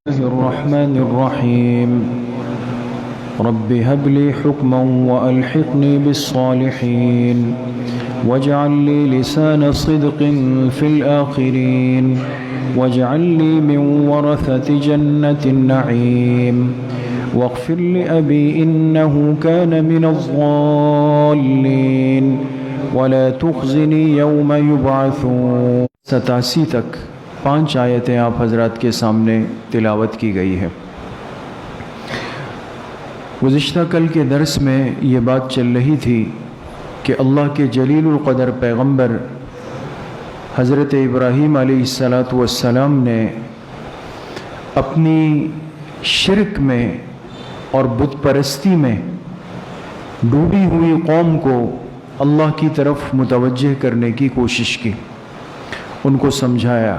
الرحمن الرحيم رب هب لي حكما وألحقني بالصالحين واجعل لي لسان صدق في الآخرين واجعل لي من ورثة جنة النعيم واغفر لأبي إنه كان من الضالين ولا تخزني يوم يبعثون 87 تک 5 آیتیں آپ حضرات کے سامنے تلاوت کی گئی ہے۔ گزشتہ کل کے درس میں یہ بات چل رہی تھی کہ اللہ کے جلیل القدر پیغمبر حضرت ابراہیم علیہ السلام نے اپنی شرک میں اور بت پرستی میں ڈوبی ہوئی قوم کو اللہ کی طرف متوجہ کرنے کی کوشش کی، ان کو سمجھایا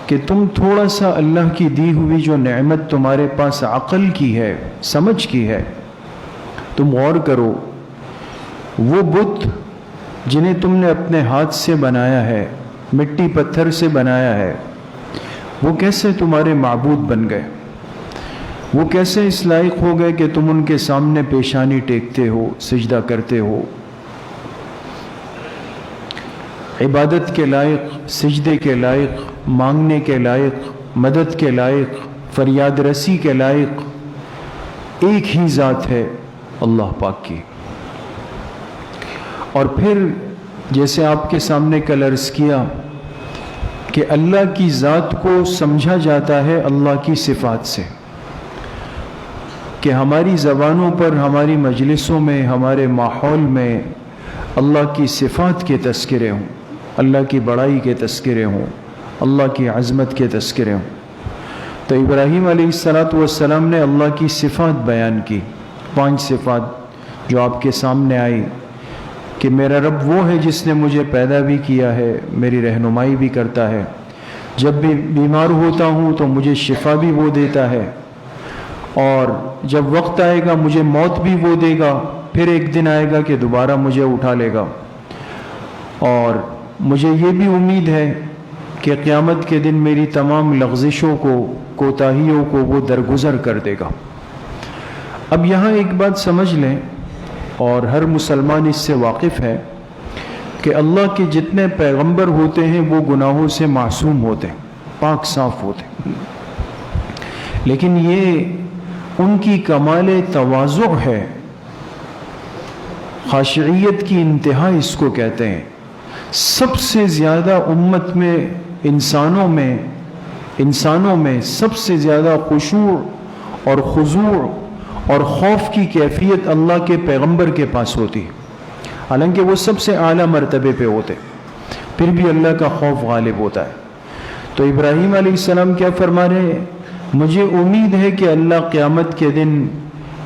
کہ تم تھوڑا سا اللہ کی دی ہوئی جو نعمت تمہارے پاس عقل کی ہے، سمجھ کی ہے، تم غور کرو، وہ بت جنہیں تم نے اپنے ہاتھ سے بنایا ہے، مٹی پتھر سے بنایا ہے، وہ کیسے تمہارے معبود بن گئے؟ وہ کیسے اس لائق ہو گئے کہ تم ان کے سامنے پیشانی ٹیکتے ہو، سجدہ کرتے ہو؟ عبادت کے لائق، سجدے کے لائق، مانگنے کے لائق، مدد کے لائق، فریاد رسی کے لائق ایک ہی ذات ہے، اللہ پاک کی۔ اور پھر جیسے آپ کے سامنے کل عرض کیا کہ اللہ کی ذات کو سمجھا جاتا ہے اللہ کی صفات سے، کہ ہماری زبانوں پر، ہماری مجلسوں میں، ہمارے ماحول میں اللہ کی صفات کے تذکرے ہوں، اللہ کی بڑائی کے تذکرے ہوں، اللہ کی عظمت کے تذکرے ہوں۔ تو ابراہیم علیہ السلام نے اللہ کی صفات بیان کی، 5 صفات جو آپ کے سامنے آئی کہ میرا رب وہ ہے جس نے مجھے پیدا بھی کیا ہے، میری رہنمائی بھی کرتا ہے، جب بھی بیمار ہوتا ہوں تو مجھے شفا بھی وہ دیتا ہے، اور جب وقت آئے گا مجھے موت بھی وہ دے گا، پھر ایک دن آئے گا کہ دوبارہ مجھے اٹھا لے گا، اور مجھے یہ بھی امید ہے کہ قیامت کے دن میری تمام لغزشوں کو، کوتاہیوں کو وہ درگزر کر دے گا۔ اب یہاں ایک بات سمجھ لیں، اور ہر مسلمان اس سے واقف ہے کہ اللہ کے جتنے پیغمبر ہوتے ہیں وہ گناہوں سے معصوم ہوتے ہیں، پاک صاف ہوتے ہیں، لیکن یہ ان کی کمال تواضع ہے، خاشعیت کی انتہا اس کو کہتے ہیں۔ سب سے زیادہ امت میں، انسانوں میں سب سے زیادہ خشوع اور خضوع اور خوف کی کیفیت اللہ کے پیغمبر کے پاس ہوتی ہے، حالانکہ وہ سب سے اعلیٰ مرتبے پہ ہوتے، پھر بھی اللہ کا خوف غالب ہوتا ہے۔ تو ابراہیم علیہ السلام کیا فرما رہے ہیں؟ مجھے امید ہے کہ اللہ قیامت کے دن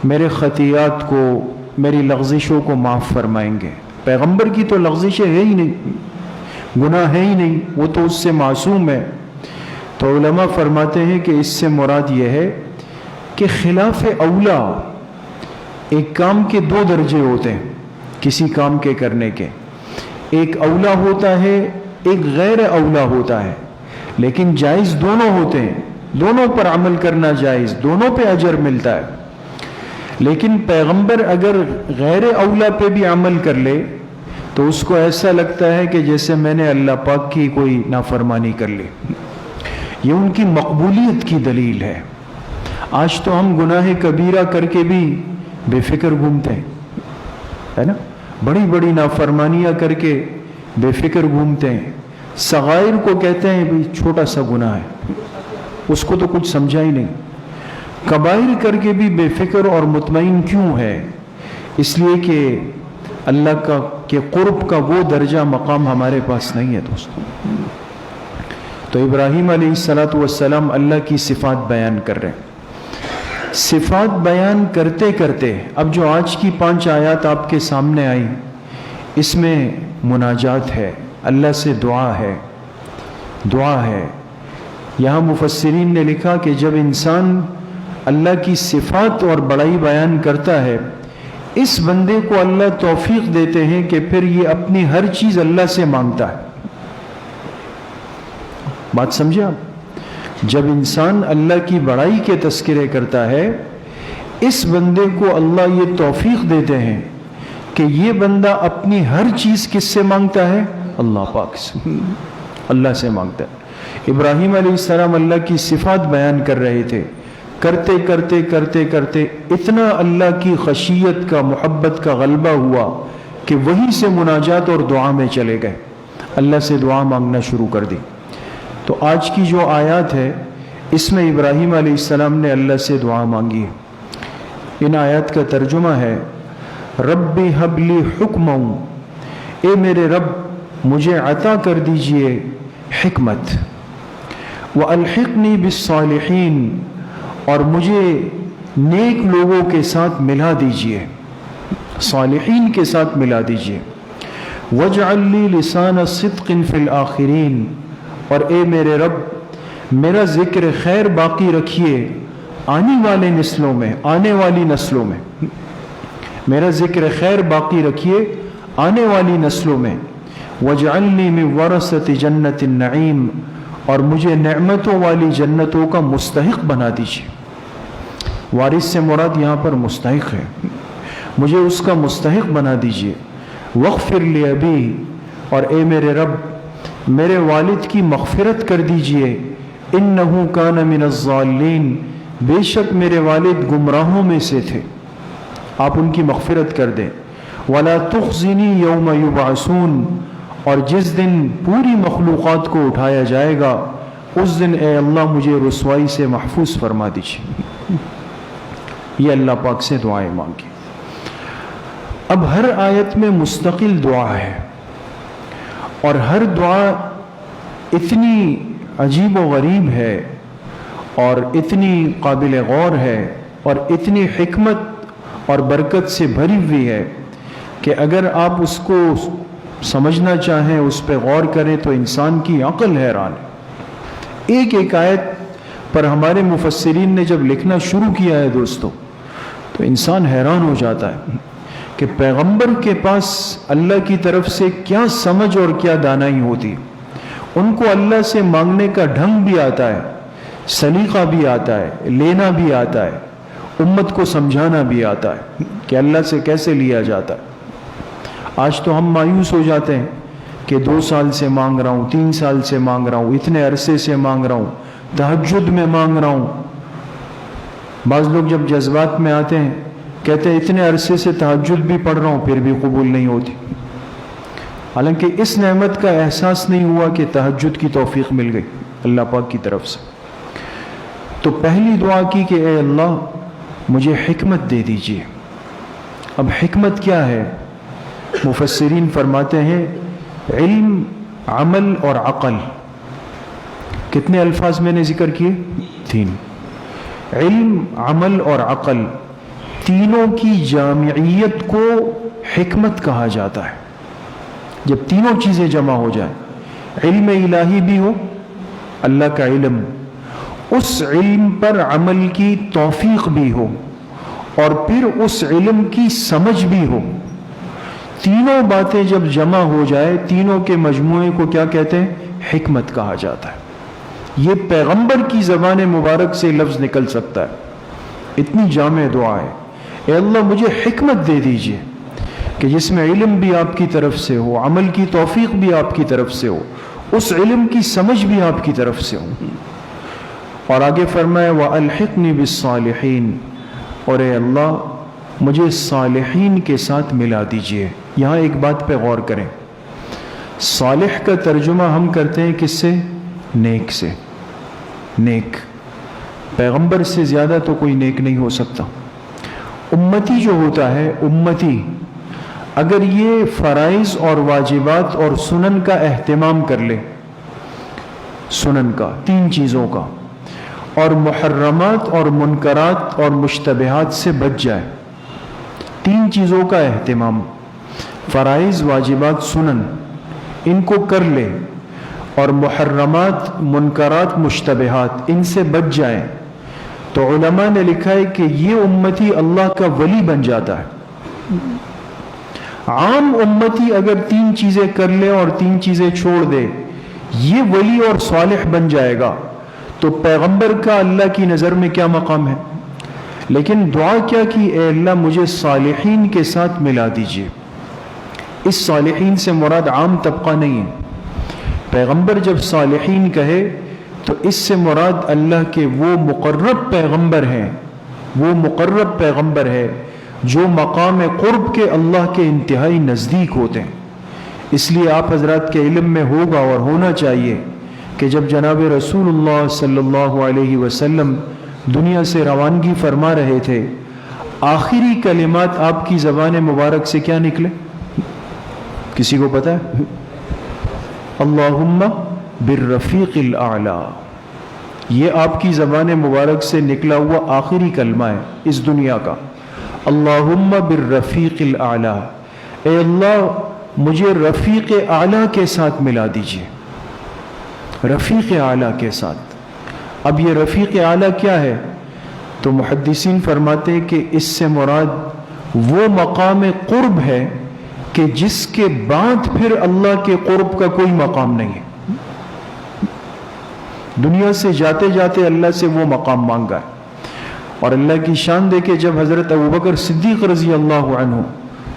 میرے خطیات کو، میری لغزشوں کو معاف فرمائیں گے۔ پیغمبر کی تو لغزشیں ہے ہی نہیں، گناہ ہے ہی نہیں، وہ تو اس سے معصوم ہے۔ تو علماء فرماتے ہیں کہ اس سے مراد یہ ہے کہ خلاف اولا، ایک کام کے 2 درجے ہوتے ہیں کسی کام کے کرنے کے، ایک اولا ہوتا ہے، ایک غیر اولا ہوتا ہے، لیکن جائز دونوں ہوتے ہیں، دونوں پر عمل کرنا جائز، دونوں پہ اجر ملتا ہے۔ لیکن پیغمبر اگر غیر اولا پہ بھی عمل کر لے تو اس کو ایسا لگتا ہے کہ جیسے میں نے اللہ پاک کی کوئی نافرمانی کر لی۔ یہ ان کی مقبولیت کی دلیل ہے۔ آج تو ہم گناہ کبیرہ کر کے بھی بے فکر گھومتے ہیں، ہے نا؟ بڑی بڑی نافرمانیاں کر کے بے فکر گھومتے ہیں۔ صغائر کو کہتے ہیں بھئی چھوٹا سا گناہ ہے، اس کو تو کچھ سمجھا ہی نہیں۔ کبائر کر کے بھی بے فکر اور مطمئن کیوں ہے؟ اس لیے کہ اللہ کے قرب کا وہ درجہ مقام ہمارے پاس نہیں ہے دوستو۔ تو ابراہیم علیہ السلام اللہ کی صفات بیان کر رہے ہیں۔ صفات بیان کرتے کرتے اب جو آج کی 5 آیات آپ کے سامنے آئی، اس میں مناجات ہے، اللہ سے دعا ہے، دعا ہے۔ یہاں مفسرین نے لکھا کہ جب انسان اللہ کی صفات اور بڑائی بیان کرتا ہے، اس بندے کو اللہ توفیق دیتے ہیں کہ پھر یہ اپنی ہر چیز اللہ سے مانگتا ہے۔ بات سمجھے آپ؟ جب انسان اللہ کی بڑائی کے تذکرے کرتا ہے، اس بندے کو اللہ یہ توفیق دیتے ہیں کہ یہ بندہ اپنی ہر چیز کس سے مانگتا ہے؟ اللہ پاک سے، اللہ سے مانگتا ہے۔ ابراہیم علیہ السلام اللہ کی صفات بیان کر رہے تھے، کرتے کرتے کرتے کرتے اتنا اللہ کی خشیت کا، محبت کا غلبہ ہوا کہ وہیں سے مناجات اور دعا میں چلے گئے، اللہ سے دعا مانگنا شروع کر دی۔ تو آج کی جو آیات ہے اس میں ابراہیم علیہ السلام نے اللہ سے دعا مانگی۔ ان آیات کا ترجمہ ہے، رب ہب لی حکما، اے میرے رب مجھے عطا کر دیجئے حکمت، وَأَلْحِقْنِي بِالصَّالِحِينَ، اور مجھے نیک لوگوں کے ساتھ ملا دیجئے، صالحین کے ساتھ ملا دیجئے، وَاجْعَلْ لِي لِسَانَ صِدْقٍ فِي الْآخِرِينَ، اور اے میرے رب میرا ذکر خیر باقی رکھیے آنے والے نسلوں میں، آنے والی نسلوں میں، میرا ذکر خیر باقی رکھیے آنے والی نسلوں میں، وَاجْعَلْنِي مِن وَرَثَةِ جَنَّةِ النَّعِيمِ، اور مجھے نعمتوں والی جنتوں کا مستحق بنا دیجیے۔ وارث سے مراد یہاں پر مستحق ہے، مجھے اس کا مستحق بنا دیجیے۔ وَاغْفِرْ لِأَبِي، اور اے میرے رب میرے والد کی مغفرت کر دیجیے، اِنَّهُ كَانَ مِنَ الضَّالِّينَ، بے شک میرے والد گمراہوں میں سے تھے، آپ ان کی مغفرت کر دیں۔ وَلَا تُخْزِنِي يَوْمَ يُبْعَثُونَ، اور جس دن پوری مخلوقات کو اٹھایا جائے گا اس دن اے اللہ مجھے رسوائی سے محفوظ فرما دیجیے۔ یہ اللہ پاک سے دعائیں مانگی۔ اب ہر آیت میں مستقل دعا ہے، اور ہر دعا اتنی عجیب و غریب ہے اور اتنی قابل غور ہے اور اتنی حکمت اور برکت سے بھری ہوئی ہے کہ اگر آپ اس کو سمجھنا چاہیں، اس پہ غور کریں تو انسان کی عقل حیران ہے۔ ایک ایک آیت پر ہمارے مفسرین نے جب لکھنا شروع کیا ہے دوستو تو انسان حیران ہو جاتا ہے کہ پیغمبر کے پاس اللہ کی طرف سے کیا سمجھ اور کیا دانائی ہوتی، ان کو اللہ سے مانگنے کا ڈھنگ بھی آتا ہے، سلیقہ بھی آتا ہے، لینا بھی آتا ہے، امت کو سمجھانا بھی آتا ہے کہ اللہ سے کیسے لیا جاتا ہے۔ آج تو ہم مایوس ہو جاتے ہیں کہ 2 سال سے مانگ رہا ہوں، 3 سال سے مانگ رہا ہوں، اتنے عرصے سے مانگ رہا ہوں، تہجد میں مانگ رہا ہوں۔ بعض لوگ جب جذبات میں آتے ہیں کہتے ہیں اتنے عرصے سے تہجد بھی پڑھ رہا ہوں پھر بھی قبول نہیں ہوتی، حالانکہ اس نعمت کا احساس نہیں ہوا کہ تہجد کی توفیق مل گئی اللہ پاک کی طرف سے۔ تو پہلی دعا کی کہ اے اللہ مجھے حکمت دے دیجیے۔ اب حکمت کیا ہے؟ مفسرین فرماتے ہیں علم، عمل اور عقل۔ کتنے الفاظ میں نے ذکر کیے؟ 3۔ علم، عمل اور عقل، تینوں کی جامعیت کو حکمت کہا جاتا ہے۔ جب تینوں چیزیں جمع ہو جائیں، علم الہی بھی ہو، اللہ کا علم، اس علم پر عمل کی توفیق بھی ہو، اور پھر اس علم کی سمجھ بھی ہو، تینوں باتیں جب جمع ہو جائے تینوں کے مجموعے کو کیا کہتے ہیں؟ حکمت کہا جاتا ہے۔ یہ پیغمبر کی زبان مبارک سے لفظ نکل سکتا ہے، اتنی جامع دعا ہے۔ اے اللہ مجھے حکمت دے دیجئے کہ جس میں علم بھی آپ کی طرف سے ہو، عمل کی توفیق بھی آپ کی طرف سے ہو، اس علم کی سمجھ بھی آپ کی طرف سے ہو۔ اور آگے فرمائے وَأَلْحِقْنِي بِالصَّالِحِينَ، اور اے اللہ مجھے صالحین کے ساتھ ملا دیجئے۔ یہاں ایک بات پہ غور کریں، صالح کا ترجمہ ہم کرتے ہیں کس سے؟ نیک سے۔ نیک، پیغمبر سے زیادہ تو کوئی نیک نہیں ہو سکتا۔ امتی جو ہوتا ہے، امتی اگر یہ فرائض اور واجبات اور سنن کا اہتمام کر لے، سنن کا، 3 چیزوں کا، اور محرمات اور منکرات اور مشتبہات سے بچ جائے، 3 چیزوں کا اہتمام، فرائض، واجبات، سنن، ان کو کر لے اور محرمات، منکرات، مشتبہات ان سے بچ جائیں، تو علماء نے لکھا ہے کہ یہ امتی اللہ کا ولی بن جاتا ہے۔ عام امتی اگر 3 چیزیں کر لے اور 3 چیزیں چھوڑ دے، یہ ولی اور صالح بن جائے گا۔ تو پیغمبر کا اللہ کی نظر میں کیا مقام ہے؟ لیکن دعا کیا کی؟ اے اللہ مجھے صالحین کے ساتھ ملا دیجیے۔ اس صالحین سے مراد عام طبقہ نہیں ہے۔ پیغمبر جب صالحین کہے تو اس سے مراد اللہ کے وہ مقرب پیغمبر ہیں، وہ مقرب پیغمبر ہے جو مقام قرب کے اللہ کے انتہائی نزدیک ہوتے ہیں۔ اس لیے آپ حضرات کے علم میں ہوگا اور ہونا چاہیے کہ جب جناب رسول اللہ صلی اللہ علیہ وسلم دنیا سے روانگی فرما رہے تھے، آخری کلمات آپ کی زبان مبارک سے کیا نکلے؟ کسی کو پتہ ہے؟ اللہم بالرفیق الاعلی، یہ آپ کی زبان مبارک سے نکلا ہوا آخری کلمہ ہے اس دنیا کا۔ اللہم بالرفیق الاعلی، اے اللہ مجھے رفیق اعلیٰ کے ساتھ ملا دیجیے، رفیق اعلیٰ کے ساتھ۔ اب یہ رفیق اعلیٰ کیا ہے؟ تو محدثین فرماتے ہیں کہ اس سے مراد وہ مقام قرب ہے کہ جس کے بعد پھر اللہ کے قرب کا کوئی مقام نہیں ہے۔ دنیا سے جاتے جاتے اللہ سے وہ مقام مانگا ہے، اور اللہ کی شان دے کہ جب حضرت ابوبکر صدیق رضی اللہ عنہ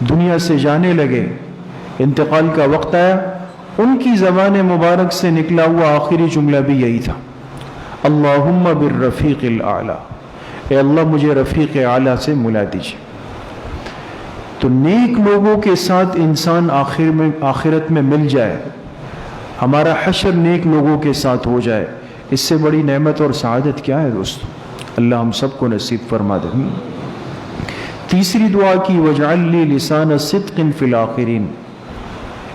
دنیا سے جانے لگے، انتقال کا وقت آیا، ان کی زبان مبارک سے نکلا ہوا آخری جملہ بھی یہی تھا، اللہم بالرفیق الاعلی، اے اللہ مجھے رفیق اعلیٰ سے ملا دیجیے۔ تو نیک لوگوں کے ساتھ انسان آخرت میں مل جائے، ہمارا حشر نیک لوگوں کے ساتھ ہو جائے، اس سے بڑی نعمت اور سعادت کیا ہے دوستو؟ اللہ ہم سب کو نصیب فرما دے۔ تیسری دعا کی، وَاجْعَلْ لِي لِسَانَ صِدْقٍ فِي الْآخِرِينَ،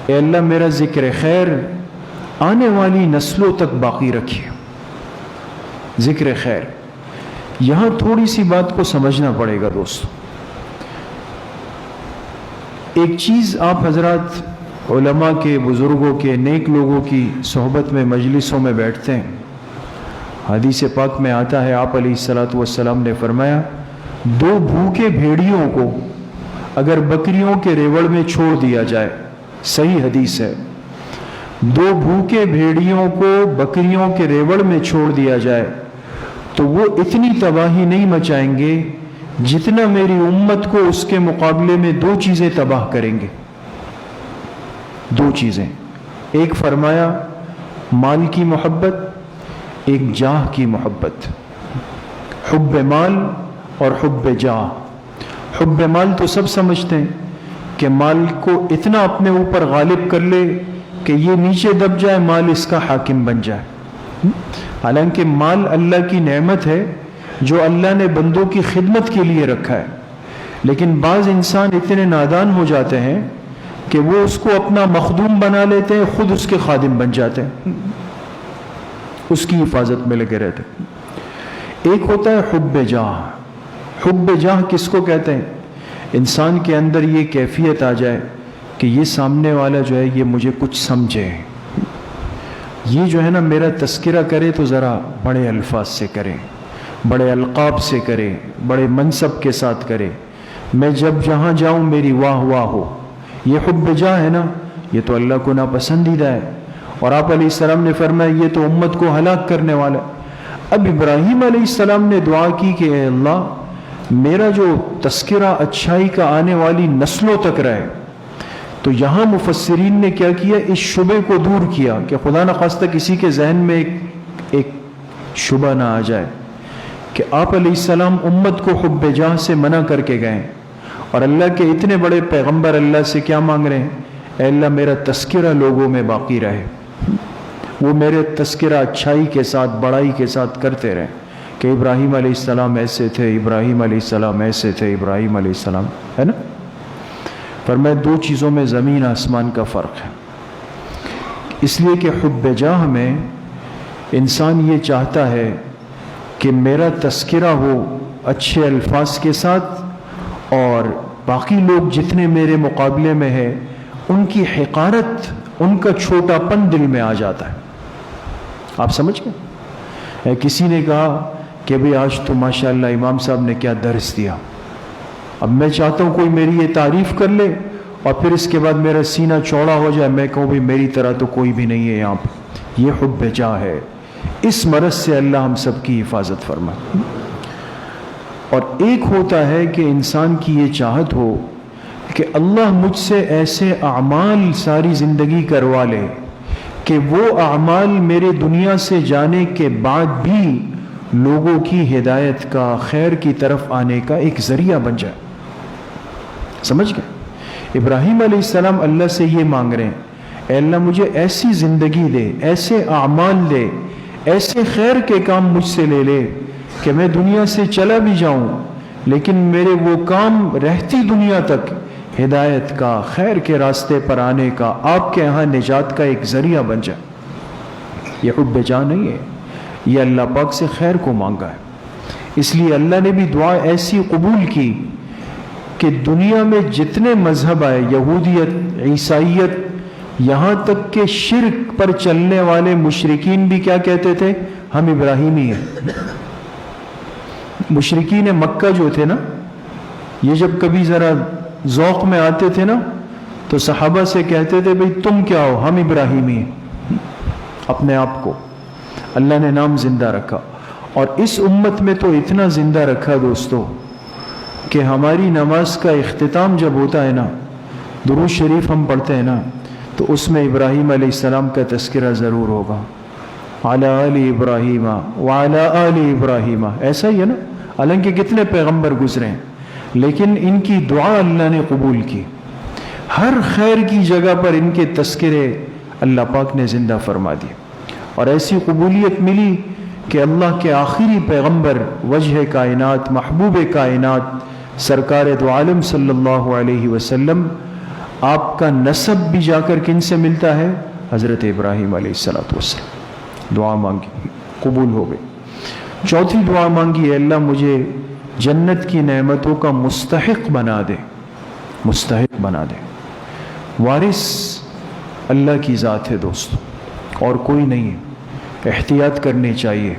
اے اللہ میرا ذکر خیر آنے والی نسلوں تک باقی رکھیے۔ ذکر خیر، یہاں تھوڑی سی بات کو سمجھنا پڑے گا دوستو۔ ایک چیز آپ حضرات علماء کے، بزرگوں کے، نیک لوگوں کی صحبت میں، مجلسوں میں بیٹھتے ہیں، حدیث پاک میں آتا ہے آپ علیہ الصلوۃ والسلام نے فرمایا، دو بھوکے بھیڑیوں کو اگر بکریوں کے ریوڑ میں چھوڑ دیا جائے، صحیح حدیث ہے، دو بھوکے بھیڑیوں کو بکریوں کے ریوڑ میں چھوڑ دیا جائے تو وہ اتنی تباہی نہیں مچائیں گے جتنا میری امت کو اس کے مقابلے میں دو چیزیں تباہ کریں گے۔ دو چیزیں، ایک فرمایا مال کی محبت، ایک جاہ کی محبت، حب مال اور حب جاہ۔ حب مال تو سب سمجھتے ہیں کہ مال کو اتنا اپنے اوپر غالب کر لے کہ یہ نیچے دب جائے، مال اس کا حاکم بن جائے۔ حالانکہ مال اللہ کی نعمت ہے جو اللہ نے بندوں کی خدمت کے لیے رکھا ہے، لیکن بعض انسان اتنے نادان ہو جاتے ہیں کہ وہ اس کو اپنا مخدوم بنا لیتے ہیں، خود اس کے خادم بن جاتے ہیں، اس کی حفاظت میں لگے رہتے ہیں۔ ایک ہوتا ہے حب جاہ۔ حب جاہ کس کو کہتے ہیں؟ انسان کے اندر یہ کیفیت آ جائے کہ یہ سامنے والا جو ہے یہ مجھے کچھ سمجھے، یہ جو ہے نا میرا تذکرہ کرے تو ذرا بڑے الفاظ سے کرے، بڑے القاب سے کرے، بڑے منصب کے ساتھ کرے، میں جب جہاں جاؤں میری واہ واہ ہو۔ یہ حب جاہ ہے نا، یہ تو اللہ کو ناپسندیدہ ہے، اور آپ علیہ السلام نے فرمایا یہ تو امت کو ہلاک کرنے والا ہے۔ اب ابراہیم علیہ السلام نے دعا کی کہ اے اللہ میرا جو تذکرہ اچھائی کا آنے والی نسلوں تک رہے، تو یہاں مفسرین نے کیا کیا، اس شبے کو دور کیا کہ خدا نخواستہ کسی کے ذہن میں ایک شبہ نہ آ جائے کہ آپ علیہ السلام امت کو حب جاہ سے منع کر کے گئے، اور اللہ کے اتنے بڑے پیغمبر اللہ سے کیا مانگ رہے ہیں، اے اللہ میرا تذکرہ لوگوں میں باقی رہے، وہ میرے تذکرہ اچھائی کے ساتھ، بڑائی کے ساتھ کرتے رہے کہ ابراہیم علیہ السلام ایسے تھے، ابراہیم علیہ السلام ایسے تھے، ابراہیم علیہ السلام، ہے نا۔ فرمایا دو چیزوں میں زمین آسمان کا فرق ہے، اس لیے کہ حب جاہ میں انسان یہ چاہتا ہے کہ میرا تذکرہ ہو اچھے الفاظ کے ساتھ، اور باقی لوگ جتنے میرے مقابلے میں ہیں ان کی حقارت، ان کا چھوٹا پن دل میں آ جاتا ہے۔ آپ سمجھ گئے؟ کسی نے کہا کہ بھئی آج تو ماشاءاللہ امام صاحب نے کیا درس دیا، اب میں چاہتا ہوں کوئی میری یہ تعریف کر لے اور پھر اس کے بعد میرا سینہ چوڑا ہو جائے، میں کہوں بھئی میری طرح تو کوئی بھی نہیں ہے یہاں پہ۔ یہ حب جاہ ہے، اس مرض سے اللہ ہم سب کی حفاظت فرمائے۔ اور ایک ہوتا ہے کہ انسان کی یہ چاہت ہو کہ اللہ مجھ سے ایسے اعمال ساری زندگی کروا لے کہ وہ اعمال میرے دنیا سے جانے کے بعد بھی لوگوں کی ہدایت کا، خیر کی طرف آنے کا ایک ذریعہ بن جائے۔ سمجھ گئے؟ ابراہیم علیہ السلام اللہ سے یہ مانگ رہے ہیں، اے اللہ مجھے ایسی زندگی دے، ایسے اعمال دے، ایسے خیر کے کام مجھ سے لے لے کہ میں دنیا سے چلا بھی جاؤں لیکن میرے وہ کام رہتی دنیا تک ہدایت کا، خیر کے راستے پر آنے کا، آپ کے یہاں نجات کا ایک ذریعہ بن جائے۔ یہ حب جاں نہیں ہے، یہ اللہ پاک سے خیر کو مانگا ہے۔ اس لیے اللہ نے بھی دعا ایسی قبول کی کہ دنیا میں جتنے مذہب آئے، یہودیت، عیسائیت، یہاں تک کہ شرک پر چلنے والے مشرکین بھی کیا کہتے تھے؟ ہم ابراہیمی ہیں۔ مشرکین مکہ جو تھے نا، یہ جب کبھی ذرا ذوق میں آتے تھے نا تو صحابہ سے کہتے تھے بھئی تم کیا ہو؟ ہم ابراہیمی ہیں۔ اپنے آپ کو اللہ نے نام زندہ رکھا، اور اس امت میں تو اتنا زندہ رکھا دوستو کہ ہماری نماز کا اختتام جب ہوتا ہے نا، درود شریف ہم پڑھتے ہیں نا، تو اس میں ابراہیم علیہ السلام کا تذکرہ ضرور ہوگا، علی آل ابراہیم وعلی آل ابراہیم، ایسا ہی ہے نا۔ حالانکہ کتنے پیغمبر گزرے ہیں لیکن ان کی دعا اللہ نے قبول کی، ہر خیر کی جگہ پر ان کے تذکرے اللہ پاک نے زندہ فرما دیے، اور ایسی قبولیت ملی کہ اللہ کے آخری پیغمبر، وجہ کائنات، محبوب کائنات، سرکار دو عالم صلی اللہ علیہ وسلم، آپ کا نسب بھی جا کر کن سے ملتا ہے؟ حضرت ابراہیم علیہ السلام۔ دعا مانگی، قبول ہو گئی۔ چوتھی دعا مانگی، اے اللہ مجھے جنت کی نعمتوں کا مستحق بنا دے، مستحق بنا دے۔ وارث اللہ کی ذات ہے دوستو، اور کوئی نہیں ہے، احتیاط کرنی چاہیے۔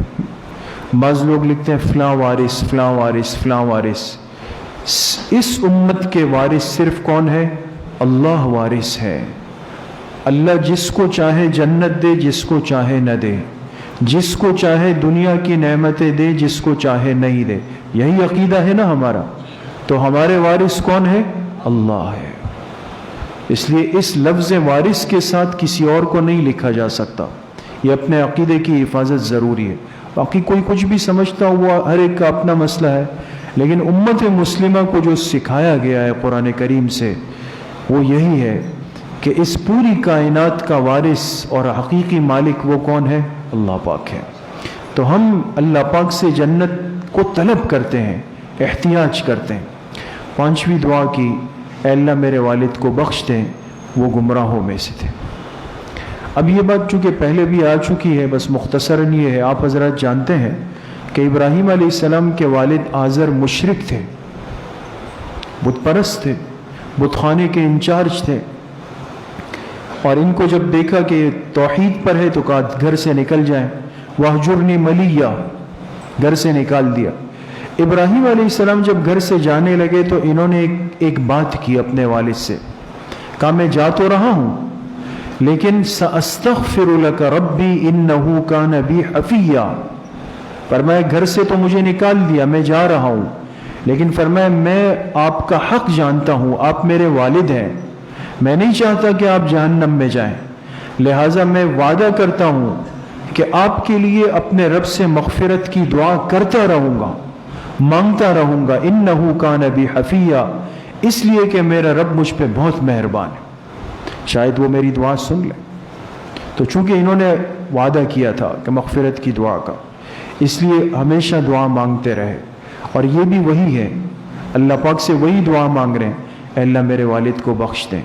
بعض لوگ لکھتے ہیں فلاں وارث، فلاں وارث، فلاں وارث۔ اس امت کے وارث صرف کون ہے؟ اللہ وارث ہے۔ اللہ جس کو چاہے جنت دے، جس کو چاہے نہ دے، جس کو چاہے دنیا کی نعمتیں دے، جس کو چاہے نہیں دے۔ یہی عقیدہ ہے نا ہمارا، تو ہمارے وارث کون ہے؟ اللہ ہے۔ اس لیے اس لفظ وارث کے ساتھ کسی اور کو نہیں لکھا جا سکتا، یہ اپنے عقیدے کی حفاظت ضروری ہے۔ باقی کوئی کچھ بھی سمجھتا ہوا، ہر ایک کا اپنا مسئلہ ہے، لیکن امت مسلمہ کو جو سکھایا گیا ہے قرآن کریم سے وہ یہی ہے کہ اس پوری کائنات کا وارث اور حقیقی مالک وہ کون ہے؟ اللہ پاک ہے۔ تو ہم اللہ پاک سے جنت کو طلب کرتے ہیں، احتیاج کرتے ہیں۔ پانچویں دعا کی، اے اللہ میرے والد کو بخش دیں، وہ گمراہوں میں سے تھے۔ اب یہ بات چونکہ پہلے بھی آ چکی ہے، بس مختصراً یہ ہے، آپ حضرات جانتے ہیں کہ ابراہیم علیہ السلام کے والد آزر مشرک تھے، بت پرست تھے، بت خانے کے انچارج تھے، اور ان کو جب دیکھا کہ توحید پر ہے تو کہا گھر سے نکل جائیں، وَاحْجُرْنِي مَلِيًّا، گھر سے نکال دیا۔ ابراہیم علیہ السلام جب گھر سے جانے لگے تو انہوں نے ایک بات کی اپنے والد سے، کہا میں جا تو رہا ہوں لیکن سَأَسْتَغْفِرُ لَكَ رَبِّي إِنَّهُ كَانَ بِي حَفِيًّا، فرمایا گھر سے تو مجھے نکال دیا، میں جا رہا ہوں، لیکن فرمایا میں آپ کا حق جانتا ہوں، آپ میرے والد ہیں، میں نہیں چاہتا کہ آپ جہنم میں جائیں، لہٰذا میں وعدہ کرتا ہوں کہ آپ کے لیے اپنے رب سے مغفرت کی دعا کرتا رہوں گا، مانگتا رہوں گا، انہو کان بی حفیہ، اس لیے کہ میرا رب مجھ پہ بہت مہربان ہے، شاید وہ میری دعا سن لے۔ تو چونکہ انہوں نے وعدہ کیا تھا کہ مغفرت کی دعا کا، اس لیے ہمیشہ دعا مانگتے رہے، اور یہ بھی وہی ہے، اللہ پاک سے وہی دعا مانگ رہے ہیں، اے اللہ میرے والد کو بخش دیں۔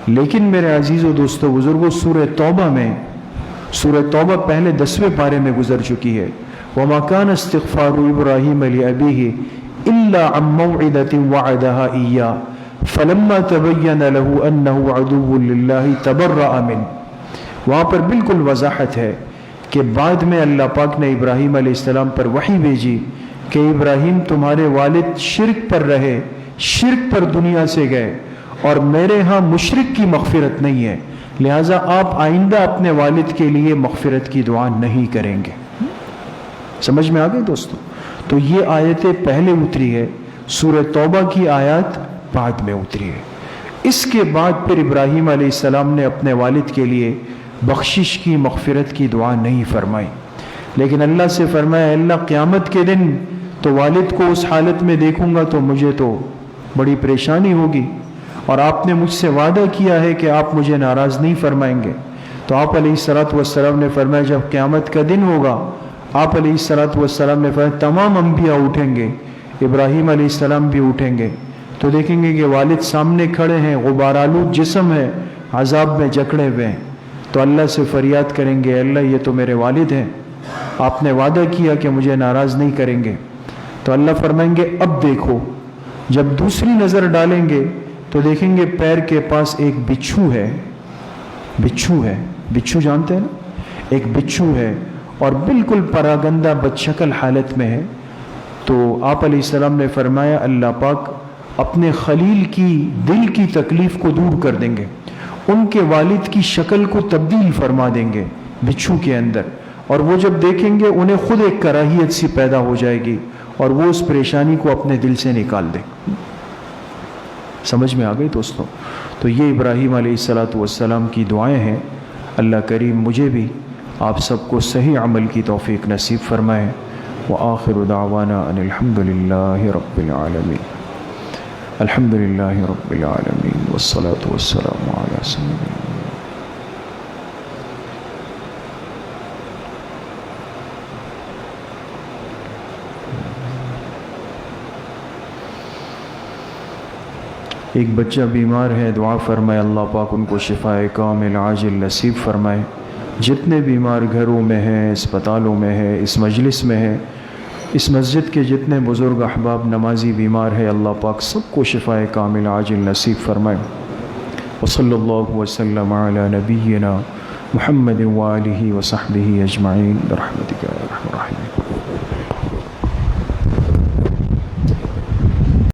لیکن میرے عزیز و دوستو بزرگوں، سورہ توبہ میں، سورہ توبہ پہلے 10ویں پارے میں گزر چکی ہے، وَمَا كَانَ اسْتِغْفَارُ إِبْرَاهِيمَ لِأَبِيهِ إِلَّا عَن مَّوْعِدَةٍ وَعَدَهَا إِيَّاهُ فَلَمَّا تَبَيَّنَ لَهُ أَنَّهُ عَدُوٌّ لِلَّهِ تَبَرَّأَ مِنْهُ۔ وہاں پر بالکل وضاحت ہے کہ بعد میں اللہ پاک نے ابراہیم علیہ السلام پر وحی بھیجی کہ ابراہیم تمہارے والد شرک پر رہے، شرک پر دنیا سے گئے، اور میرے ہاں مشرک کی مغفرت نہیں ہے، لہٰذا آپ آئندہ اپنے والد کے لیے مغفرت کی دعا نہیں کریں گے۔ سمجھ میں آ گئی دوستو؟ تو یہ آیتیں پہلے اتری ہے، سورہ توبہ کی آیات بعد میں اتری ہے۔ اس کے بعد پھر ابراہیم علیہ السلام نے اپنے والد کے لیے بخشش کی، مغفرت کی دعا نہیں فرمائی، لیکن اللہ سے فرمایا اللہ قیامت کے دن تو والد کو اس حالت میں دیکھوں گا تو مجھے تو بڑی پریشانی ہوگی، اور آپ نے مجھ سے وعدہ کیا ہے کہ آپ مجھے ناراض نہیں فرمائیں گے۔ تو آپ علیہ الصلوۃ والسلام نے فرمایا جب قیامت کا دن ہوگا، آپ علیہ الصلوۃ والسلام نے فرمایا تمام انبیاء اٹھیں گے، ابراہیم علیہ السلام بھی اٹھیں گے، تو دیکھیں گے کہ والد سامنے کھڑے ہیں، غبارآلود جسم ہے، عذاب میں جکڑے ہوئے ہیں، تو اللہ سے فریاد کریں گے اللہ یہ تو میرے والد ہیں، آپ نے وعدہ کیا کہ مجھے ناراض نہیں کریں گے۔ تو اللہ فرمائیں گے اب دیکھو، جب دوسری نظر ڈالیں گے تو دیکھیں گے پیر کے پاس ایک بچھو ہے، بچھو جانتے ہیں نا، ایک بچھو ہے اور بالکل پراگندہ بدشکل حالت میں ہے۔ تو آپ علیہ السلام نے فرمایا اللہ پاک اپنے خلیل کی دل کی تکلیف کو دور کر دیں گے، ان کے والد کی شکل کو تبدیل فرما دیں گے بچھو کے اندر، اور وہ جب دیکھیں گے انہیں خود ایک کراہیت سی پیدا ہو جائے گی اور وہ اس پریشانی کو اپنے دل سے نکال دیں۔ سمجھ میں آ گئی دوستوں؟ تو یہ ابراہیم علیہ السلام کی دعائیں ہیں۔ اللہ کریم مجھے بھی آپ سب کو صحیح عمل کی توفیق نصیب فرمائے۔ وآخر دعوانا ان الحمد للہ رب العالمین، الحمد للہ رب العالمین، والصلاة والسلام علی سیدنا۔ ایک بچہ بیمار ہے، دعا فرمائے اللہ پاک ان کو شفائے کامل عاجل نصیب فرمائے۔ جتنے بیمار گھروں میں ہیں، اسپتالوں میں ہے، اس مجلس میں ہے، اس مسجد کے جتنے بزرگ احباب نمازی بیمار ہے، اللہ پاک سب کو شفائے کامل عاجل نصیب فرمائے۔ وصلی اللہ وسلم علی نبینا محمد وآلہ وصحبہ اجمعین برحمتک یا ارحم الراحمین۔